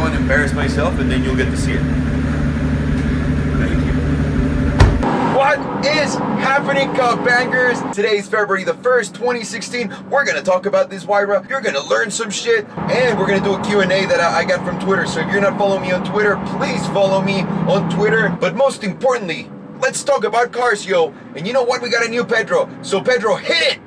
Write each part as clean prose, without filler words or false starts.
go and embarrass myself, and then you'll get to see it. Thank you. What is happening, Cup Bangers? Today is February the 1st, 2016. We're gonna talk about this Huayra. You're gonna learn some shit, and we're gonna do a Q&A that I got from Twitter. So if you're not following me on Twitter, please follow me on Twitter. But most importantly, let's talk about cars, yo. And you know what? We got a new Pedro. So Pedro, hit it!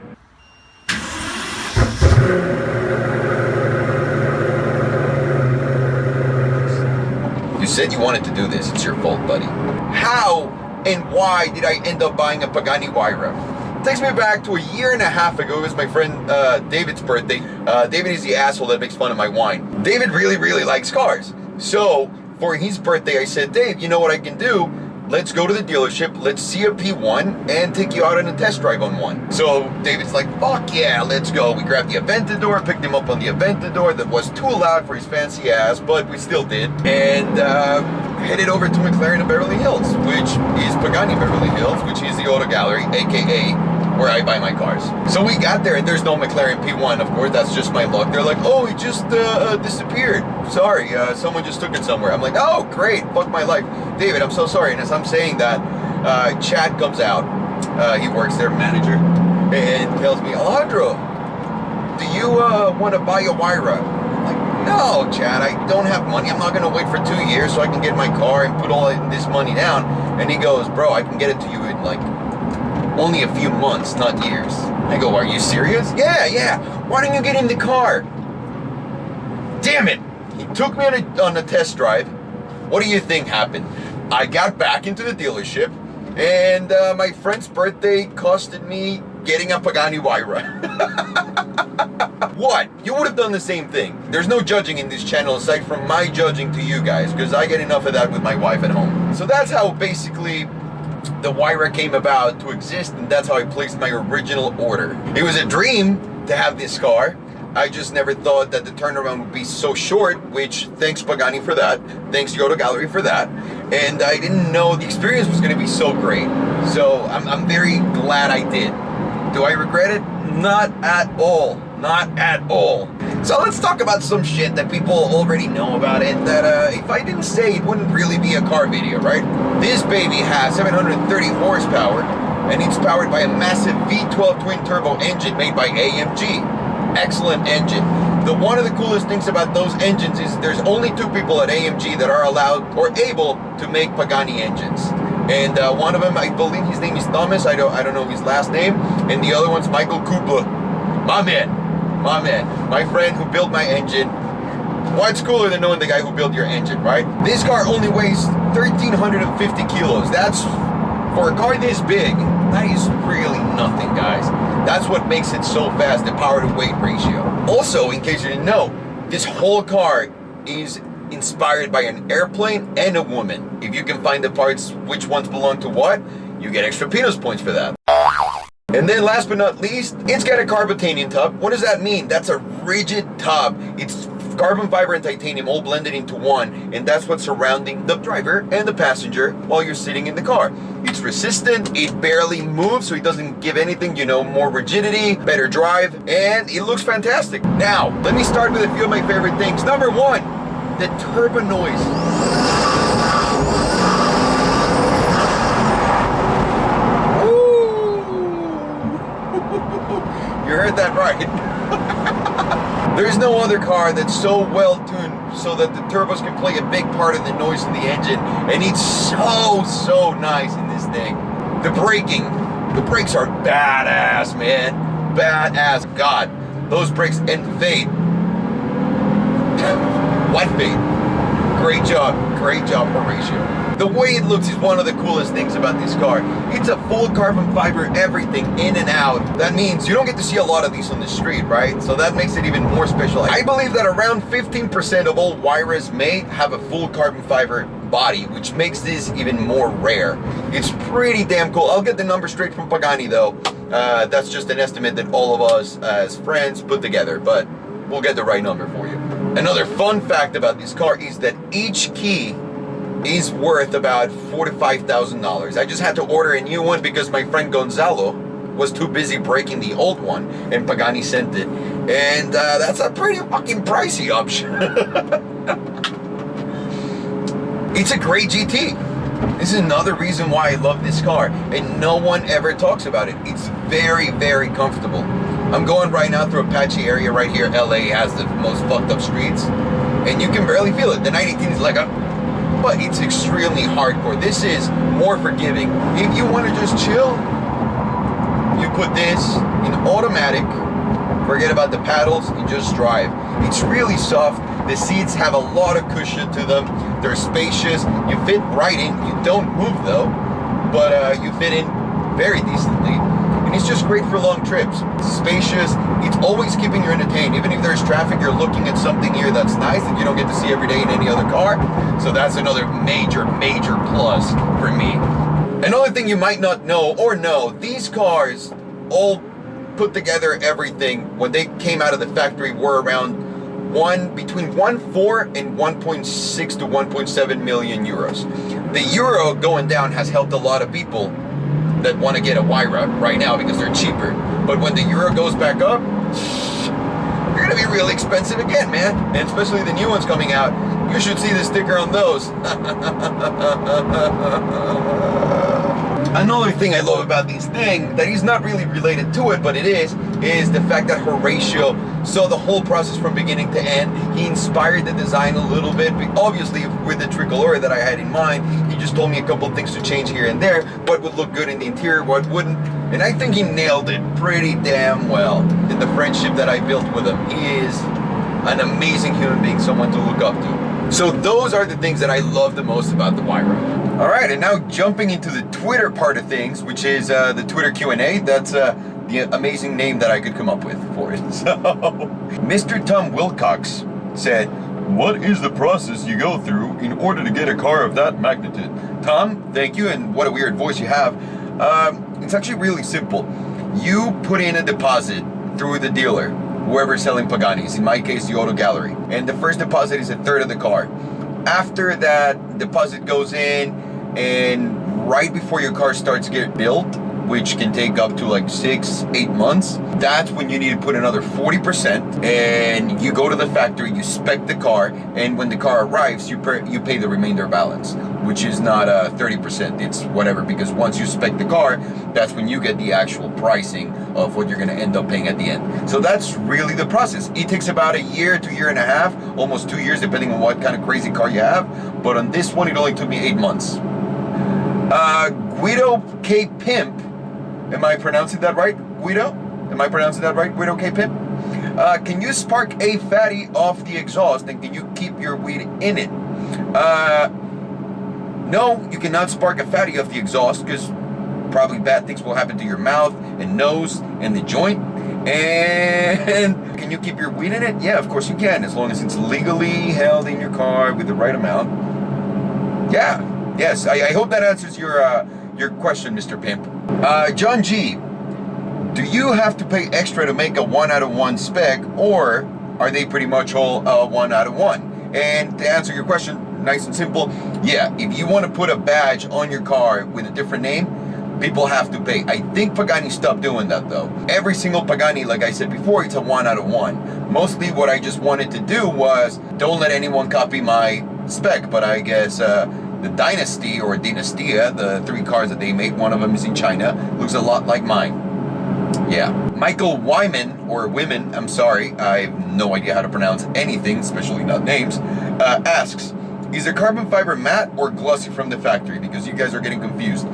You said you wanted to do this. It's your fault, buddy. How and why did I end up buying a Pagani Huayra? Takes me back to a year and a half ago. It was my friend David's birthday. David is the asshole that makes fun of my wine. David really likes cars. So for his birthday, I said, Dave, you know what I can do? Let's go to the dealership, let's see a P1 and take you out on a test drive on one. So David's like, fuck yeah, let's go. We grabbed the Aventador, picked him up on the Aventador that was too loud for his fancy ass, but we still did. And headed over to McLaren in Beverly Hills, which is Pagani Beverly Hills, which is the auto gallery, aka where I buy my cars. So we got there and there's no McLaren P1, of course, that's just my luck. They're like, oh, he just disappeared. Sorry, someone just took it somewhere. I'm like, oh, great, fuck my life. David, I'm so sorry. And as I'm saying that, Chad comes out, he works there, manager, and tells me, Alejandro, do you want to buy a Huayra? I'm like, no, Chad, I don't have money. I'm not gonna wait for 2 years so I can get my car and put all this money down. And he goes, bro, I can get it to you in like only a few months, not years. I go, are you serious? Yeah. Why don't you get in the car? Damn it. He took me on a test drive. What do you think happened? I got back into the dealership and my friend's birthday costed me getting a Pagani Huayra. What? You would have done the same thing. There's no judging in this channel aside from my judging to you guys, because I get enough of that with my wife at home. So that's how basically the Huayra came about to exist, and that's how I placed my original order. It was a dream to have this car. I just never thought that the turnaround would be so short, which thanks Pagani for that, thanks Auto Gallery for that, and I didn't know the experience was going to be so great. So I'm very glad I did. Do I regret it? Not at all. Not at all. So let's talk about some shit that people already know about it, that if I didn't say, it wouldn't really be a car video, right? This baby has 730 horsepower, and it's powered by a massive V12 twin-turbo engine made by AMG. Excellent engine. One of the coolest things about those engines is there's only 2 people at AMG that are allowed or able to make Pagani engines. And one of them, I believe his name is Thomas, I don't know his last name, and the other one's Michael Kubla. My man, my friend who built my engine. What's cooler than knowing the guy who built your engine, right? This car only weighs 1,350 kilos. That's, for a car this big, that is really nothing, guys. That's what makes it so fast, the power to weight ratio. Also, in case you didn't know, this whole car is inspired by an airplane and a woman. If you can find the parts, which ones belong to what, you get extra Pinos points for that. And then last but not least, it's got a carbotanium tub. What does that mean? That's a rigid tub. It's carbon fiber and titanium all blended into one, and that's what's surrounding the driver and the passenger while you're sitting in the car. It's resistant, it barely moves, so it doesn't give anything, you know, more rigidity, better drive, and it looks fantastic. Now, let me start with a few of my favorite things. Number 1, the turbo noise. You heard that right. There's no other car that's so well tuned so that the turbos can play a big part in the noise in the engine, and it's so nice in this thing. The brakes are badass, man. Badass. God, those brakes and fade. What fade? Great job, Horatio. The way it looks is one of the coolest things about this car. It's a full carbon fiber, everything in and out. That means you don't get to see a lot of these on the street, right? So that makes it even more special. I believe that around 15% of all Huayras made have a full carbon fiber body, which makes this even more rare. It's pretty damn cool. I'll get the number straight from Pagani though. That's just an estimate that all of us as friends put together, but we'll get the right number for you. Another fun fact about this car is that each key is worth about $4,000 to $5,000. I just had to order a new one because my friend Gonzalo was too busy breaking the old one, and Pagani sent it. And that's a pretty fucking pricey option. It's a great GT. This is another reason why I love this car, and no one ever talks about it. It's very, very comfortable. I'm going right now through Apache area right here. LA has the most fucked up streets, and you can barely feel it. The 918 is like a, but it's extremely hardcore. This is more forgiving. If you want to just chill, you put this in automatic, forget about the paddles, and just drive. It's really soft. The seats have a lot of cushion to them. They're spacious. You fit right in. You don't move though, but you fit in very decently. And it's just great for long trips. It's spacious. It's always keeping you entertained. Even if there's traffic, you're looking at something here that's nice that you don't get to see every day in any other car. So that's another major, major plus for me. Another thing you might not know or know, these cars all put together everything when they came out of the factory were around between 1.4 and 1.6 to 1.7 million euros. The euro going down has helped a lot of people that want to get a Huayra right now because they're cheaper. But when the euro goes back up, they're gonna be really expensive again, man. And especially the new ones coming out. You should see the sticker on those. Another thing I love about this thing that is not really related to it, but it is the fact that Horatio saw the whole process from beginning to end. He inspired the design a little bit, obviously with the tricolor that I had in mind. He just told me a couple of things to change here and there, what would look good in the interior, what wouldn't, and I think he nailed it pretty damn well in the friendship that I built with him. He is an amazing human being, someone to look up to. So those are the things that I love the most about the Huayra. All right, and now jumping into the Twitter part of things, which is the Twitter Q&A. That's the amazing name that I could come up with for it. So, Mr. Tom Wilcox said, "What is the process you go through in order to get a car of that magnitude?" Tom, thank you, and what a weird voice you have. It's actually really simple. You put in a deposit through the dealer, whoever's selling Paganis, in my case, the Auto Gallery. And the first deposit is 1/3 of the car. After that deposit goes in, and right before your car starts to get built, which can take up to like 6-8 months, that's when you need to put another 40%, and you go to the factory, you spec the car, and when the car arrives, you pay the remainder balance, which is not 30%, it's whatever, because once you spec the car, that's when you get the actual pricing of what you're going to end up paying at the end. So that's really the process. It takes about a year to year and a half, almost 2 years, depending on what kind of crazy car you have, but on this one, it only took me 8 months. Guido K. Pimp, am I pronouncing that right? Guido? Am I pronouncing that right? Guido K. Pimp? Can you spark a fatty off the exhaust, and can you keep your weed in it? No, you cannot spark a fatty off the exhaust, because probably bad things will happen to your mouth and nose and the joint. And can you keep your weed in it? Yeah, of course you can, as long as it's legally held in your car with the right amount. Yeah, yes, I hope that answers your question, Mr. Pimp. John G, do you have to pay extra to make a 1 out of 1 spec, or are they pretty much all 1 out of 1? And to answer your question, nice and simple, yeah, if you want to put a badge on your car with a different name, people have to pay. I think Pagani stopped doing that though. Every single Pagani, like I said before, it's a 1 out of 1. Mostly what I just wanted to do was, don't let anyone copy my spec, but I guess the Dynasty or Dynastia, the 3 cars that they make, one of them is in China, looks a lot like mine. Yeah. Michael Wyman, or Women, I'm sorry, I have no idea how to pronounce anything, especially not names, asks, is the carbon fiber matte or glossy from the factory? Because you guys are getting confused.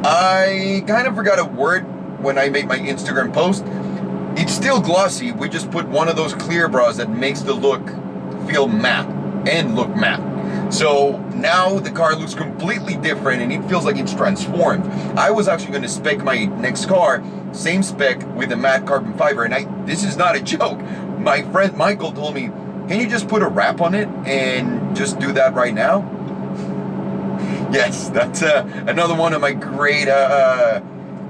I kind of forgot a word when I made my Instagram post. It's still glossy, we just put one of those clear bras that makes the look feel matte and look matte. So now the car looks completely different and it feels like it's transformed. I was actually going to spec my next car, same spec with a matte carbon fiber, and this is not a joke. My friend Michael told me, can you just put a wrap on it and just do that right now? Yes, that's another one of my great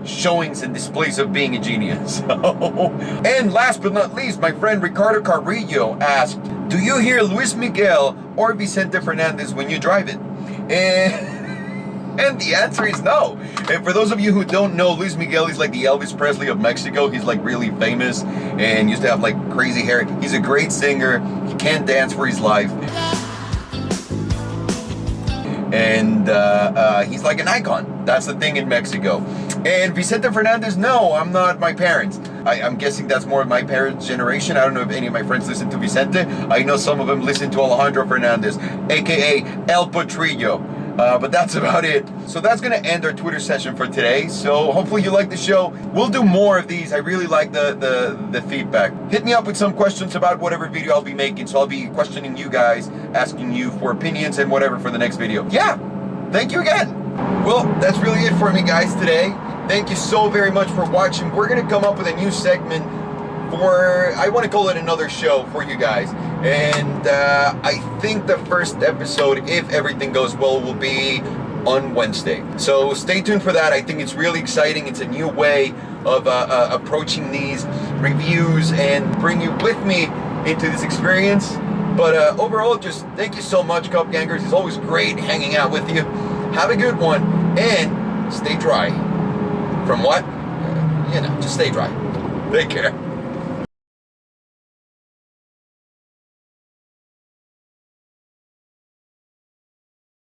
showings and displays of being a genius. And last but not least, my friend Ricardo Carrillo asked, do you hear Luis Miguel or Vicente Fernandez when you drive it? And the answer is no. And for those of you who don't know, Luis Miguel is like the Elvis Presley of Mexico. He's like really famous and used to have like crazy hair. He's a great singer. He can't dance for his life. and he's like an icon. That's the thing in Mexico. And Vicente Fernandez, no, I'm not my parents. I'm guessing that's more of my parents' generation. I don't know if any of my friends listen to Vicente. I know some of them listen to Alejandro Fernandez, aka El Potrillo. But that's about it. So that's gonna end our Twitter session for today. So hopefully you like the show. We'll do more of these. I really like the feedback. Hit me up with some questions about whatever video I'll be making. So I'll be questioning you guys, asking you for opinions and whatever for the next video. Yeah, thank you again. Well, that's really it for me, guys, today. Thank you so very much for watching. We're gonna come up with a new segment for, I want to call it another show for you guys. And I think the first episode, if everything goes well, will be on Wednesday. So stay tuned for that. I think it's really exciting. It's a new way of approaching these reviews and bring you with me into this experience. But overall, just thank you so much, Cup Gangers. It's always great hanging out with you. Have a good one and stay dry. From what? You know, just stay dry. Take care.